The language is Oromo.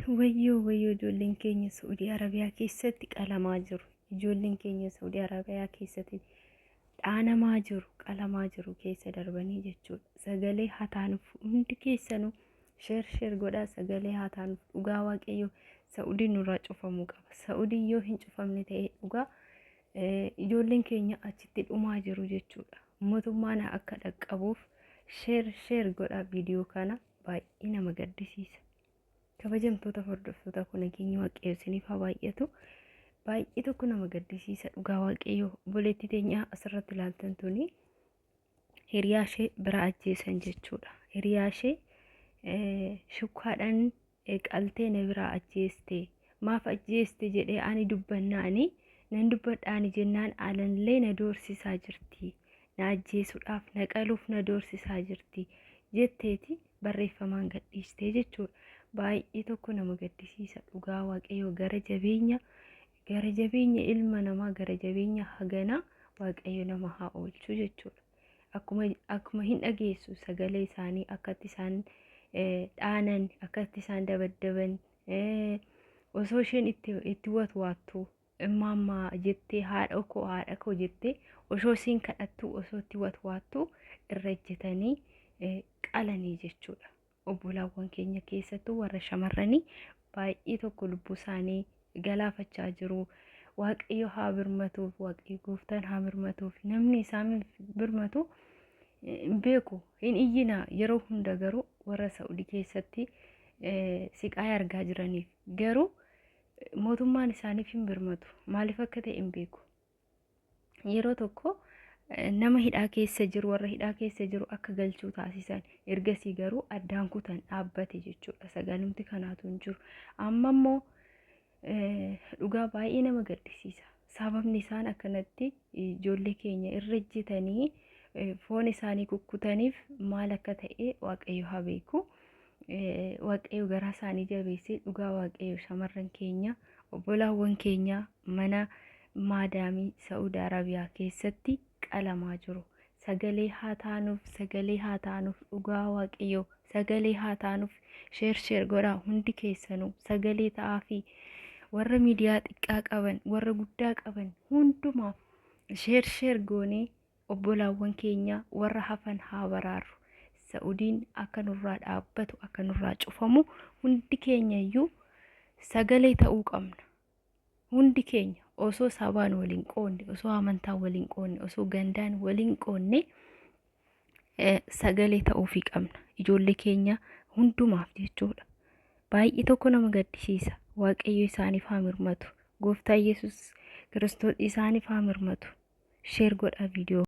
Wayyoo ijoolleen keenya Saudi Arabiyaa keessatti qalamaa jiru. Ijoolleen keenya Saudi Arabiyaa keessatti dhaanamaa jiru, qalamaa jiru keessa darbanii jechuudha. Sagalee hataanuuf hundi keessanuu sheer godhaa, sagalee hataanuuf dhugaa waaqayyo Saudiin nurraa cufamuu qaba. Saudiin yoo hin cufamne ta'e dhugaa ijoolleen keenya achitti dhumaa jiru jechuudha. Mootummaan akka dhaqqabuuf sheer godhaa viidiyoo kana, baay'ee nama gaddisiisa. Kabajamtoota hordoftoota kun nageenya waaqayyo isiniif haa baay'atu. Baay'ee tokko nama gaddisiisa dhugaa waaqayyo. Obboleettii teenya asirratti ilaaltan tuni hiriyaa ishee bira ajjeesan jechuudha. Hiriyaa ishee shukkaadhaan qaltee na bira ajjeeste. Maaf ajjeeste jedhee ani dubbannaani nan dubbadhaani jennaan alanillee na doorsisaa jirti. Na ajjeesuudhaaf na qaluuf na doorsisaa jirti jetteeti barreeffamaan gadhiistee jechuudha. Baay'ee tokko nama gaddisiisa dhugaa waaqayyo. Gara jabeenya ilma namaa, gara jabeenya haganaa waaqayyo nama haa oolchu jechuudha. Akkuma hin dhageessu sagalee isaanii akkatti isaan dhaanan, akkatti isaan dabaddaban, osoo isheen itti watwaattu immaammaa jettee haadha koo jettee osoo isiin kadhattu, osoo itti watwaattu irra ejjetanii qalanii jechuudha. Obbolaawwan keenya keessattuu warra shamarranii baay'ee tokko lubbuu isaanii galaafachaa jiru. Waaqayyo haa birmatuuf, waaqayyo gooftaan haa birmatuuf. Namni isaan birmatu hin beeku, hin iyyina. Yeroo hunda garuu warra Saudi keessatti siqaa argaa jiraniif garuu mootummaan isaaniif hin birmatu. Maaliif akka ta'e hin beeku. Yeroo tokko nama hidhaa keessa jiru, warra hidhaa keessa jiru akka galchuu taasisan, ergasii garuu addaan kutan dhaabbate jechuudha. Sagalumti kanaatu hin jiru. Amma immoo dhugaa baay'ee nama gaddisiisa. Sababni isaan akkanatti ijoollee keenya irra ejjetanii foon isaanii kukkutaniif maal akka ta'e waaqayyo haa beeku. Waaqayyo garaa isaanii jabeessee dhugaa waaqayyo shamarran keenya, obbolaawwan keenya mana maadaamii Saudi Arabiyaa keessatti qalamaa jiru. Sagalee haa taanuuf dhugaa waaqayyo. Sagalee haa taanuuf sheer godhaa hundi keessanuu. Sagalee ta'aa fi warra miidiyaa xiqqaa qaban, warra guddaa qaban hundumaaf sheer goonee obbolaawwan keenya warra hafan haa baraaru. Saudiin akka nurraa dhaabbatu, akka nurraa cufamu hundi keenya iyyuu sagalee ta'uu qabna. Hundi keenya osoo sabaan waliin qoonne, osoo amantaan waliin qoonne, osoo gandaan waliin qoonne sagalee ta'uufii qabna. Ijoollee keenya hundumaaf jechuudha. Baay'ee tokko nama gaddisiisa. Waaqayyo isaaniif haa mirmatu. Gooftaa Yesuus Kiristoos isaaniif haa mirmatu. Sheer godhaa viidiyoo.